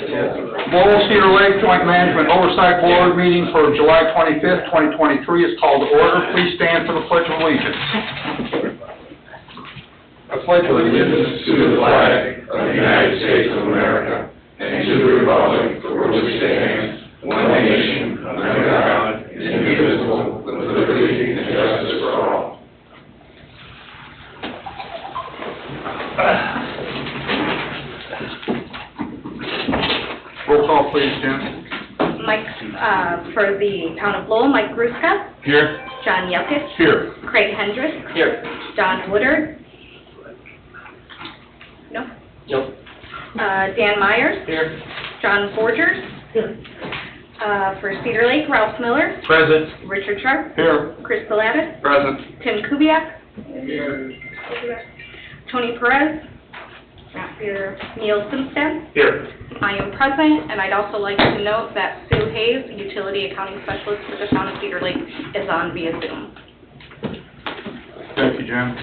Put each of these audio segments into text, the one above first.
Lowell Cedar Lake Joint Management Oversight Board meeting for July 25th, 2023 is called to order. Please stand for the Pledge of Allegiance. I pledge allegiance to the flag of the United States of America and to the republic for which it stands, one nation, under God, indivisible, with liberty and justice for all. Roll call, please, Jim. Mike, for the town of Lowell, Mike Gruska. Here. John Yelkes. Here. Craig Hendricks. Here. Don Woodard. No. Nope. Dan Myers. Here. John Forgers. Here. For Cedar Lake, Ralph Miller. Present. Richard Sharp. Here. Chris Pilatus. Present. Tim Kubiak. Here. Tony Perez. Not here. Neil Simstead. Here. I am present, and I'd also like to note that Sue Hayes, Utility Accounting Specialist for the town of Cedar Lake, is on via Zoom. Thank you, Jim.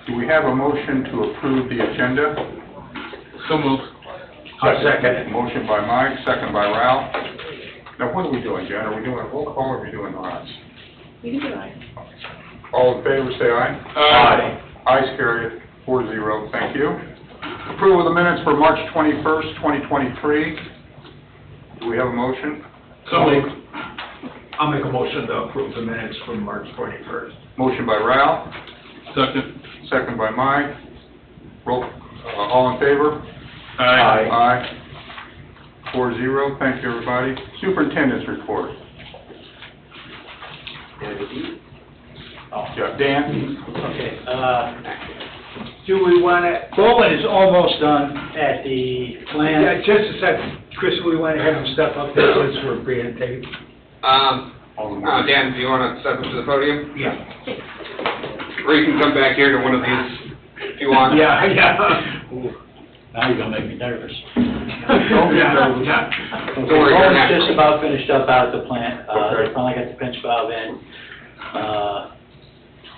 Do we have a motion to approve the agenda? So moved. Second. Motion by Mike, second by Ralph. Now, what are we doing, Jen? Are we doing a roll call or are we doing ayes? You can do it. All in favor, say aye. Aye. Ayes carried, 4-0. Thank you. Approval of the minutes for March 21st, 2023. Do we have a motion? So moved. I'll make a motion to approve the minutes from March 21st. Motion by Ralph, Second. second by Mike. Roll, all in favor? Aye. Aye. 4-0. Thank you, everybody. Superintendent's report. Yeah, Dan? Okay, do we want to, Bowman is almost done at the plant. Yeah, just a second. Chris, we want to have him step up there since we're being taped. Dan, do you want to step up to the podium? Yeah. Or you can come back here to one of these if you want. Yeah. Now you're gonna make me nervous. Don't get nervous. Okay, Don't worry, you're Bowman's not. just about finished up out at the plant. Okay. They finally got the pinch valve in.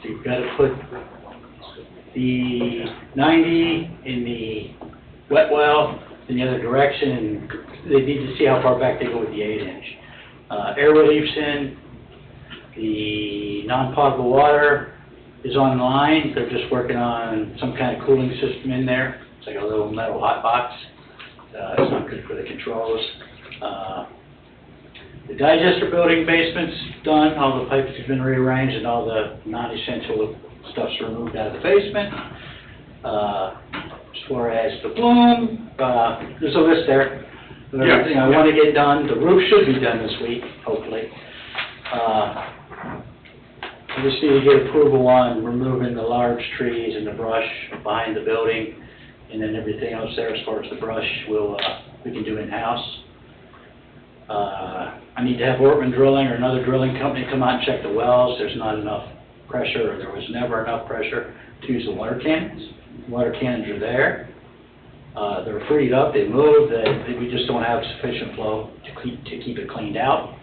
We've got to put the 90 in the wet well in the other direction, and they need to see how far back they go with the 8-inch. Air relief's in. The non-potable water is online. They're just working on some kind of cooling system in there. It's like a little metal hot box. It's not good for the controls. The digester building basement's done. All the pipes have been rearranged and all the non-essential stuff's removed out of the basement. As far as the bloom, there's a list there of everything I want to get done. The roof should be done this week, hopefully. I just need to get approval on removing the large trees and the brush behind the building, and then everything else there as far as the brush we can do in-house. I need to have Ortman Drilling or another drilling company come out and check the wells. There's not enough pressure, or there was never enough pressure to use the water cannons. Water cannons are there. They're freed up, they move, we just don't have sufficient flow to keep it cleaned out.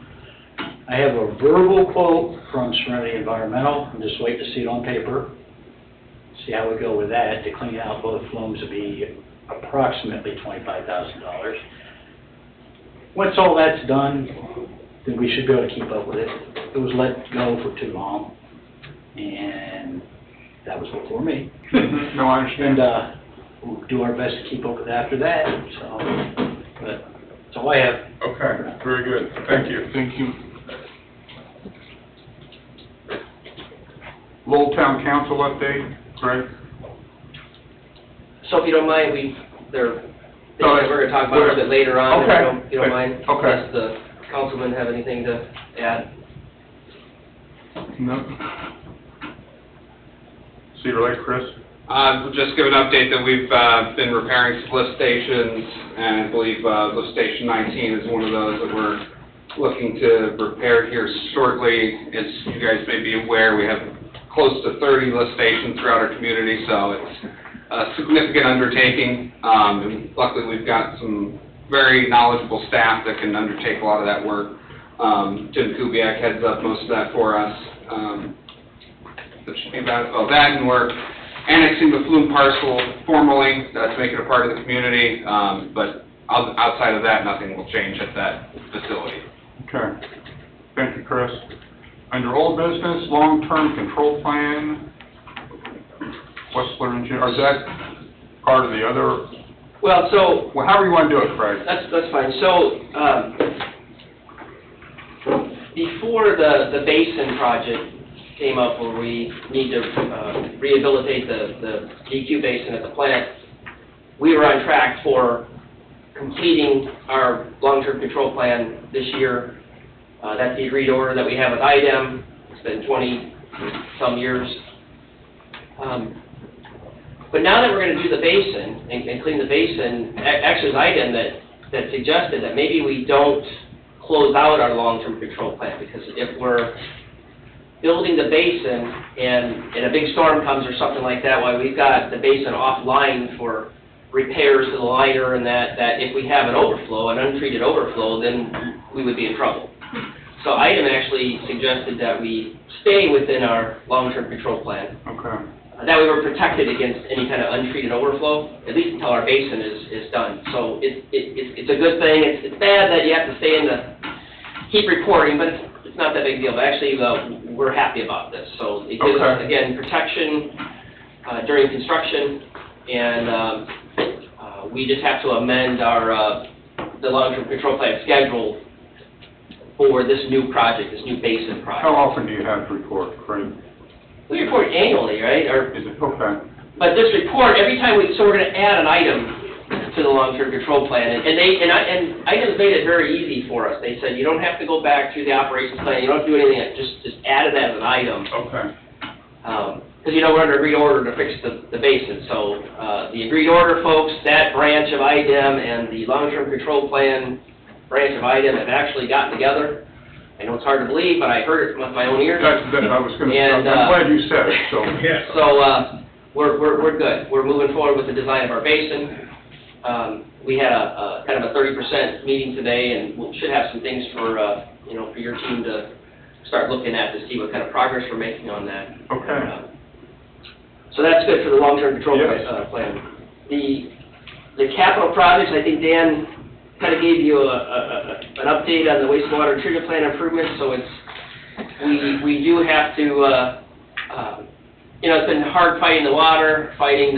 I have a verbal quote from Serenity Environmental. I'm just waiting to see it on paper. See how we go with that. To clean out both flumes would be approximately $25,000. Once all that's done, then we should be able to keep up with it. It was let go for too long, and that was before me. No, I understand. And we'll do our best to keep up with it after that. So, but that's all I have. Okay, very good. Thank you. Thank you. Lowell Town Council update, Greg? So if you don't mind, we're going to talk about it a little bit later on, Okay. if you don't mind. Okay. Does the councilman have anything to add? No. Cedar Lake, Chris? We'll just give an update that we've been repairing some lift stations, and I believe lift station 19 is one of those that we're looking to repair here shortly. As you guys may be aware, we have close to 30 lift stations throughout our community, so it's a significant undertaking. And luckily, we've got some very knowledgeable staff that can undertake a lot of that work. Tim Kubiak heads up most of that for us. That should be about that, and we're annexing the Flume parcel formally to make it a part of the community, but outside of that, nothing will change at that facility. Okay. Thank you, Chris. Under old business, long-term control plan, Whistler Engineer, is that part of the other? Well, so, Well, however you want to do it, Craig. that's fine. So, before the basin project came up where we need to rehabilitate the DQ basin at the plant, we were on track for completing our long-term control plan this year. That's the agreed order that we have with IDEM. It's been 20-some years. But now that we're going to do the basin and clean the basin, actually it was IDEM that suggested that maybe we don't close out our long-term control plan, because if we're building the basin and a big storm comes or something like that, while we've got the basin offline for repairs to the liner, and that if we have an overflow, an untreated overflow, then we would be in trouble. So IDEM actually suggested that we stay within our long-term control plan. Okay. That we were protected against any kind of untreated overflow, at least until our basin is done. So it's a good thing. It's bad that you have to stay in keep reporting, but it's not that big deal. But actually, we're happy about this. So it gives us, again, protection during construction, and we just have to amend our the long-term control plan schedule for this new project, this new basin project. How often do you have to report, Craig? We report annually, right? Is it, okay. But this report, every time so we're going to add an item to the long-term control plan, and IDEM made it very easy for us. They said you don't have to go back through the operations plan, you don't have to do anything, just add it as an item. Okay. Because we're under agreed order to fix the basin. So the agreed order folks, that branch of IDEM and the long-term control plan branch of IDEM have actually gotten together. I know it's hard to believe, but I heard it with my own ears. I was going to. And, I'm glad you said it. So. Yeah. So we're good. We're moving forward with the design of our basin. We had a kind of a 30% meeting today, and we should have some things for for your team to start looking at to see what kind of progress we're making on that. Okay. So that's good for the long-term control Yes. plan. The capital projects, I think Dan kind of gave you an update on the wastewater treatment plant improvements. So we do have to, it's been hard fighting the water, fighting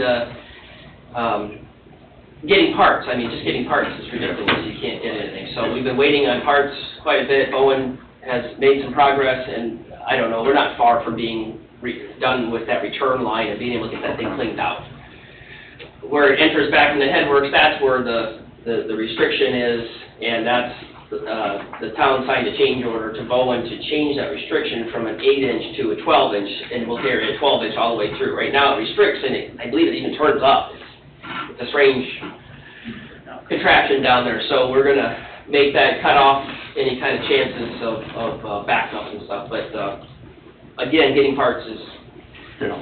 getting parts. I mean, just getting parts is ridiculous. You can't get anything. So we've been waiting on parts quite a bit. Owen has made some progress, and I don't know, we're not far from being done with that return line and being able to get that thing cleaned out. Where it enters back in the headworks, that's where the restriction is, and that's the town signed a change order to Bowen to change that restriction from an 8-inch to a 12-inch, and we'll carry a 12-inch all the way through. Right now it restricts, and I believe it even turns up. It's a strange contraption down there, so we're going to make that cut off any kind of chances of backup and stuff. But again, getting parts is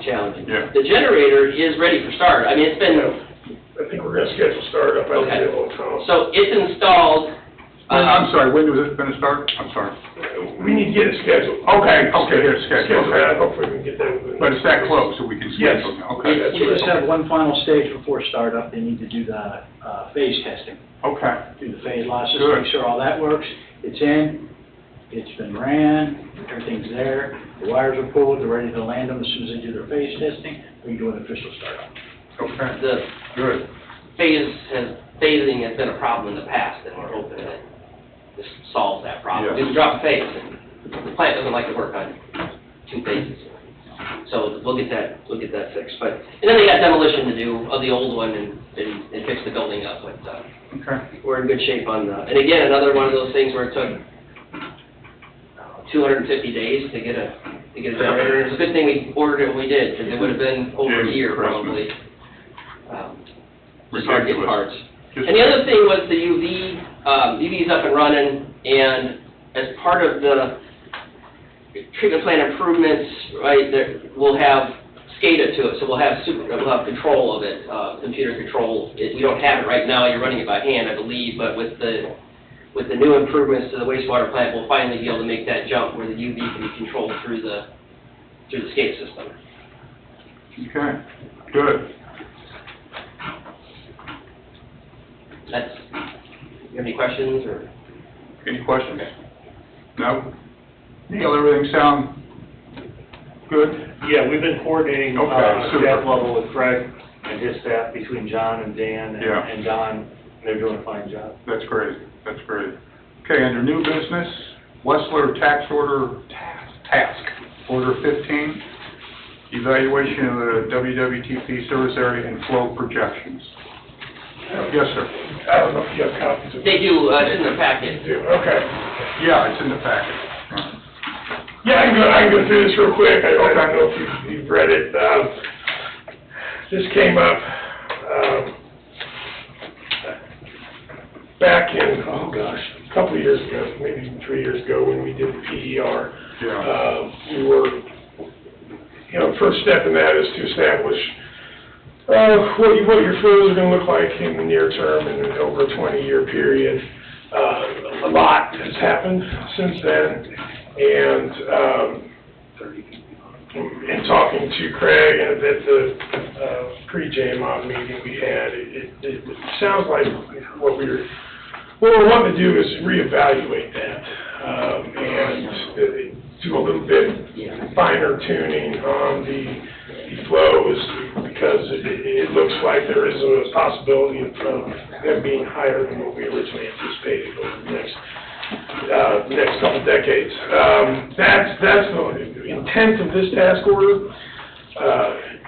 challenging. Yeah. The generator is ready for start. I mean, it's been... I think we're going to schedule startup at Okay. the old house. So it's installed. I'm sorry, when was it going to start? I'm sorry. We need to get it scheduled. Okay, here's schedule. Schedule that, Okay. hopefully we can get that. But it's that close, so we can Yes. schedule it. Okay. That's You just right. have one final stage before startup. They need to do the phase testing. Okay. Do the phase losses, Good. make sure all that works. It's in, it's been ran, everything's there, the wires are pulled, they're ready to land them as soon as they do their phase testing. We can do an official startup. Okay. The Good. phasing has been a problem in the past, and we're hoping that this solves that problem. Yes. Just drop a phase, and the plant doesn't like to work on 2 phases. So we'll get that fixed. But and then they got demolition to do of the old one and fix the building up. But Okay. we're in good shape on the. And again, another one of those things where it took 250 days to get a generator. It's a good thing we ordered it when we did, because it would have been over a year probably. Just hard to get parts. And the other thing was the UV's up and running, and as part of the treatment plant improvements, right, we'll have SCADA to it, so we'll have control of it, computer control. We don't have it right now, you're running it by hand, I believe, but with the new improvements to the wastewater plant, we'll finally be able to make that jump where the UV can be controlled through the SCADA system. Okay, good. That's, you have any questions, or? Any questions? No? Neil, everything sound good? Yeah, we've been coordinating, Okay, super. staff level with Craig and his staff between John and Dan Yeah. and Don, and they're doing a fine job. That's great, that's great. Okay, under new business, Westler tax order 15, evaluation of the WWTP service area and flow projections. Yes, sir. I don't know if you have copies of They do, it's in the packet. do. Okay. Yeah, it's in the packet. Yeah, I can go through this real quick. I don't know if you've read it. This came up back in, oh gosh, a couple of years ago, maybe even 3 years ago when we did the PER. Yeah. We were, first step in that is to establish what your flows are going to look like in the near term and over a 20-year period. A lot has happened since then, and in talking to Craig and at the pre-JMOD meeting we had, it sounds like what we're wanting to do is reevaluate that and do a little bit finer tuning on the flows, because it looks like there is a possibility of them being higher than what we originally anticipated over the next couple of decades. That's the intent of this task order,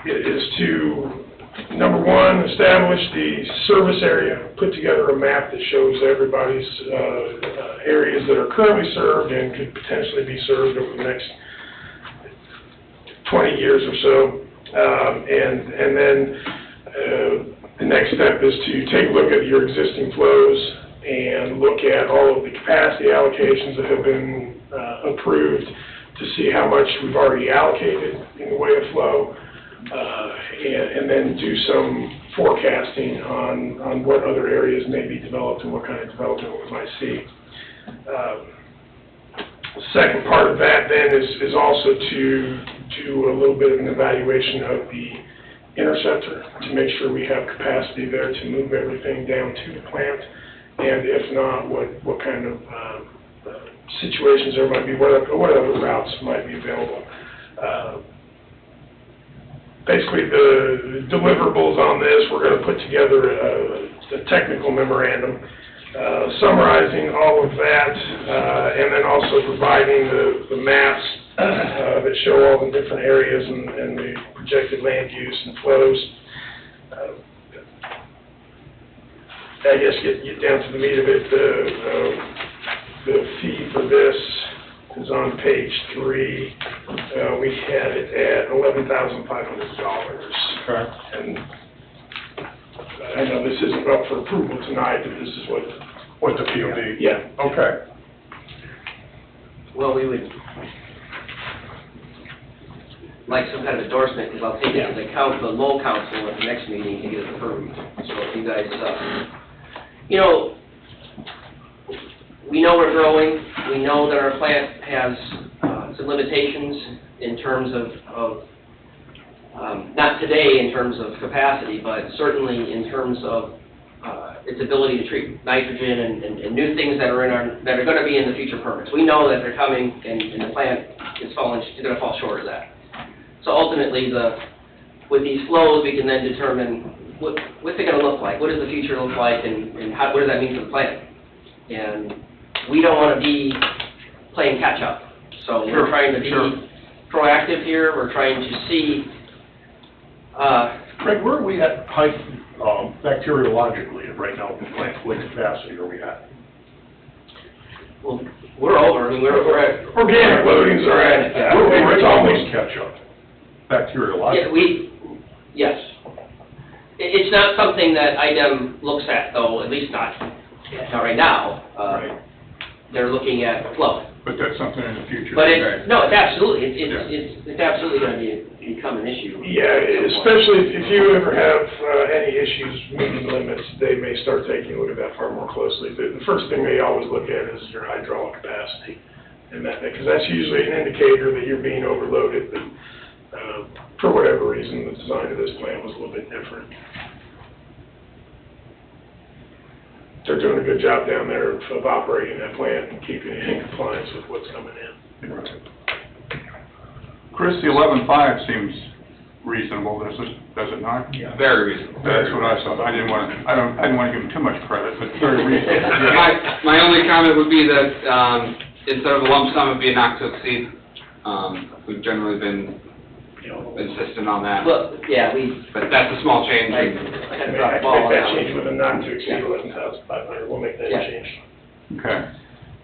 is to, number one, establish the service area, put together a map that shows everybody's areas that are currently served and could potentially be served over the next 20 years or so. And then the next step is to take a look at your existing flows and look at all of the capacity allocations that have been approved to see how much we've already allocated in the way of flow, and then do some forecasting on what other areas may be developed and what kind of development we might see. The second part of that then is also to do a little bit of an evaluation of the interceptor to make sure we have capacity there to move everything down to the plant, and if not, what kind of situations there might be, what other routes might be available. Basically, the deliverables on this, we're going to put together a technical memorandum summarizing all of that, and then also providing the maps that show all the different areas and the projected land use and flows. I guess get down to the meat of it. The fee for this is on page 3. We had it at $11,500. Okay. And I know this isn't up for approval tonight, but this is What the POD? yeah. Okay. Well, we would like some kind of endorsement, because I'll take it to the council, the low council at the next meeting to get it approved. So if you guys, we know we're growing. We know that our plant has some limitations in terms of not today in terms of capacity, but certainly in terms of its ability to treat nitrogen and new things that are that are going to be in the future permits. We know that they're coming, and the plant is going to fall short of that. So ultimately, with these flows, we can then determine what's it going to look like, what does the future look like, and what does that mean for the plant. And we don't want to be playing catch up. So we're trying to be proactive here. We're trying to see. Greg, where are we at height bacteriologically right now in plant? What capacity are we at? Well, we're over. I mean, we're at Organic loadings are at, We're almost catch up. Bacteriologically. Yes. It's not something that IDEM looks at, though, at least not right now. Right. They're looking at flow. But that's something in the future. But it's absolutely, it's absolutely going to become an issue. yeah, especially if you ever have any issues meeting limits, they may start taking a look at that far more closely. The first thing they always look at is your hydraulic capacity, and because that's usually an indicator that you're being overloaded. But for whatever reason, the design of this plant was a little bit different. They're doing a good job down there of operating that plant and keeping it in compliance with what's coming in. Chris, the 11.5 seems reasonable, does it not? Very reasonable. That's what I thought. I didn't want to give him too much credit, but very reasonable. My only comment would be that, instead of a lump sum, it'd be a not to exceed. We've generally been, insistent on that. Well, yeah, But that's a small change. I I kind of mean, dropped I the ball can on make that that change one. with a not to exceed 11,500, we'll make that Yeah. change. Okay.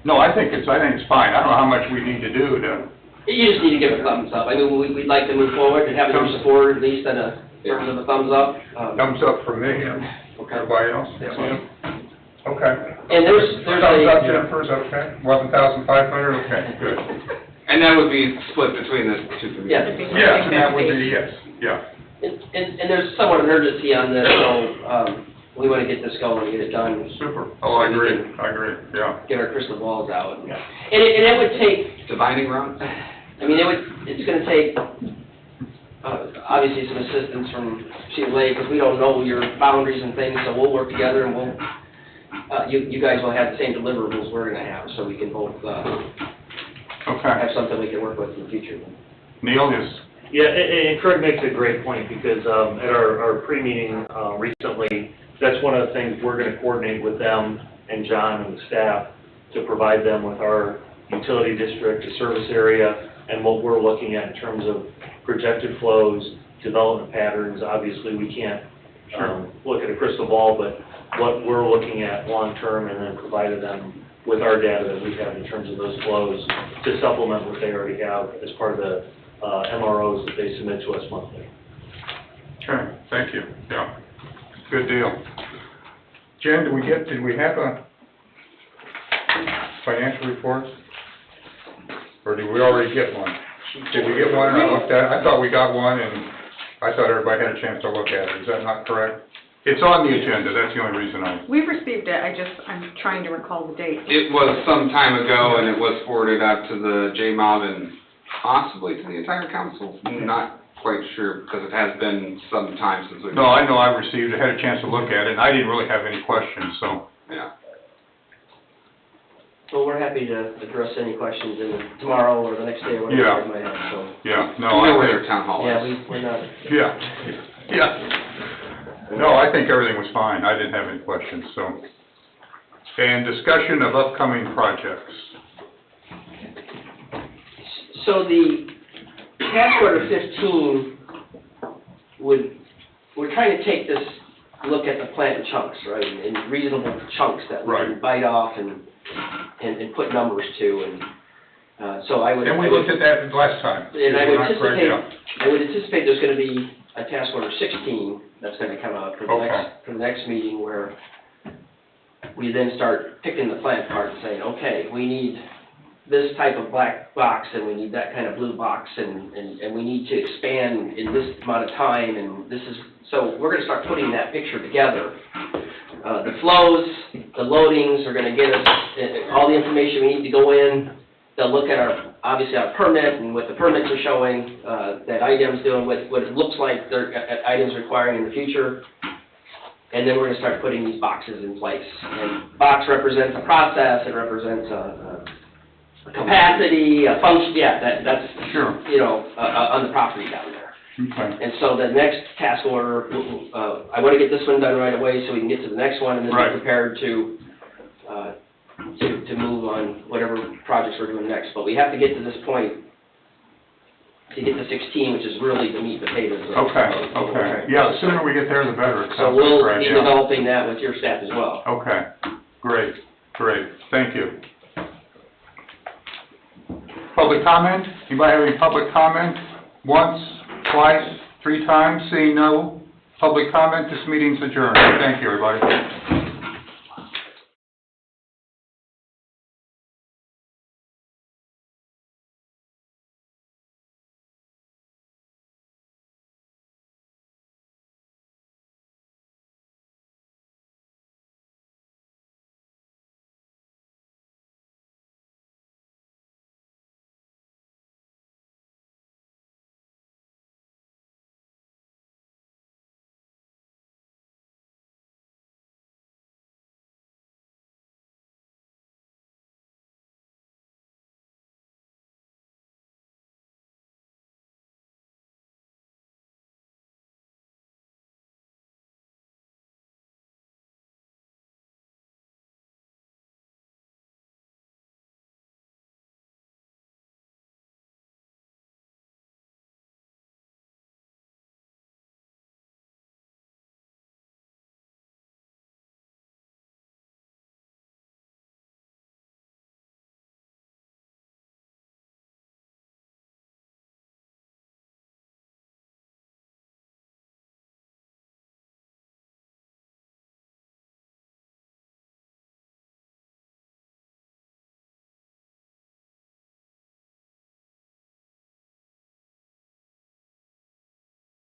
No, I think it's fine. I don't know how much we need to do to, You just need to give a thumbs up. I mean, we'd like to move forward and have your support, at least in terms of a thumbs up. thumbs up for me and everybody else? Yeah. Okay. And there's Thumbs up, a, Jennifer, is that okay? 11,500, okay, good. And that would be split between the two communities. yeah. Yes, and that would be, yes, yeah. And there's somewhat of an urgency on this, so, we want to get this going and get it done. Super. Oh, I agree, yeah. Get our crystal balls out. And it would take, Dividing rounds? I mean, it's gonna take, obviously some assistance from Cedar Lake, because we don't know your boundaries and things, so we'll work together and we'll, you guys will have the same deliverables we're gonna have, so we can both, Okay. have something we can work with in the future. Neil, is, Yeah, and Craig makes a great point, because at our pre-meeting recently, that's one of the things we're going to coordinate with them and John and the staff to provide them with our utility district, the service area, and what we're looking at in terms of projected flows, development patterns. Obviously, we can't look at a crystal ball, but what we're looking at long-term, and then provided them with our data that we have in terms of those flows to supplement what they already have as part of the MROs that they submit to us monthly. okay, thank you, yeah. Good deal. Jen, did we have a financial report? Or did we already get one? Did we get one and I looked at it? I thought we got one and I thought everybody had a chance to look at it. Is that not correct? It's on the agenda, that's the only reason We've received it, I'm trying to recall the date. It was some time ago, and it was forwarded out to the JMOB and possibly to the entire council. Not quite sure, because it has been some time since we've... No, I know I received it, had a chance to look at it, and I didn't really have any questions, so. Yeah. So we're happy to address any questions tomorrow or the next day, or whatever Yeah. you might have, so. Yeah, You no, know where I their town hall Yeah, is. we're not. yeah. No, I think everything was fine. I didn't have any questions, so. And discussion of upcoming projects. So the task order 15 we're trying to take this look at the plant in chunks, right, in reasonable chunks that we can bite off and put numbers to, and so I would... And we looked at that last time. And I would Not correct, yeah. I would anticipate there's gonna be a task order 16 that's gonna come out for the next meeting, where we then start picking the plant apart and saying, okay, we need this type of black box, and we need that kind of blue box, and we need to expand in this amount of time, and this is, so we're gonna start putting that picture together. The flows, the loadings are gonna get us all the information we need to go in. They'll look at obviously our permit and what the permits are showing, that IDEM's doing, what it looks like their IDEM's requiring in the future. And then we're gonna start putting these boxes in place. And box represents a process, it represents a capacity, a function, that's, Sure. on the property down there. Okay. And so the next task order, I wanna get this one done right away so we can get to the next one, and then be prepared to move on whatever projects we're doing next. But we have to get to this point to get to 16, which is really the meat and potatoes of Okay. Yeah, the sooner we get there, the better. It So sounds we'll like, be yeah. developing that with your staff as well. Okay, great, thank you. Public comment? Anybody have any public comment? Once, twice, 3 times, seeing no public comment, this meeting's adjourned. Thank you, everybody.